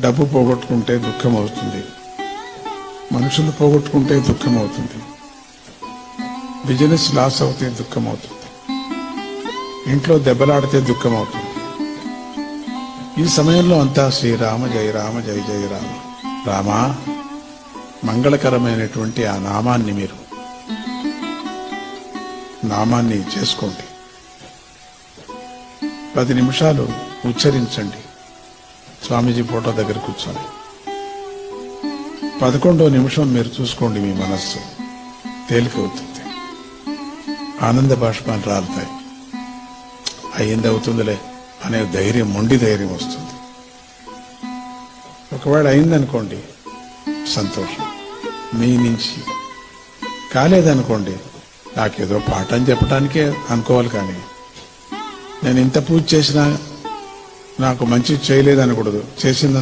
డబ్బు పోగొట్టుకుంటే దుఃఖం అవుతుంది, మనుషులు పోగొట్టుకుంటే దుఃఖం అవుతుంది, బిజినెస్ లాస్ అవుతే దుఃఖం అవుతుంది, ఇంట్లో దెబ్బలాడితే దుఃఖం అవుతుంది. ఈ సమయంలో అంతా శ్రీరామ జయ రామ జయ జయ రామ, రామా మంగళకరమైనటువంటి ఆ నామాన్ని చేసుకోండి. 10 నిమిషాలు ఉచ్చరించండి. స్వామీజీ ఫోటో దగ్గర కూర్చొని 11వ నిమిషం మీరు చూసుకోండి, మీ మనస్సు తేలికవుతుంది, ఆనంద బాష్పాలు రాలుతాయి. అయ్యింది అవుతుందిలే అనే ధైర్యం, మొండి ధైర్యం వస్తుంది. ఒకవేళ అయిందనుకోండి సంతోషం మీ నుంచి, కాలేదనుకోండి నాకేదో పాఠం చెప్పడానికే అనుకోవాలి, కానీ నేను ఇంత పూజ చేసినా నాకు మంచి చేయలేదనకూడదు, చేసిందని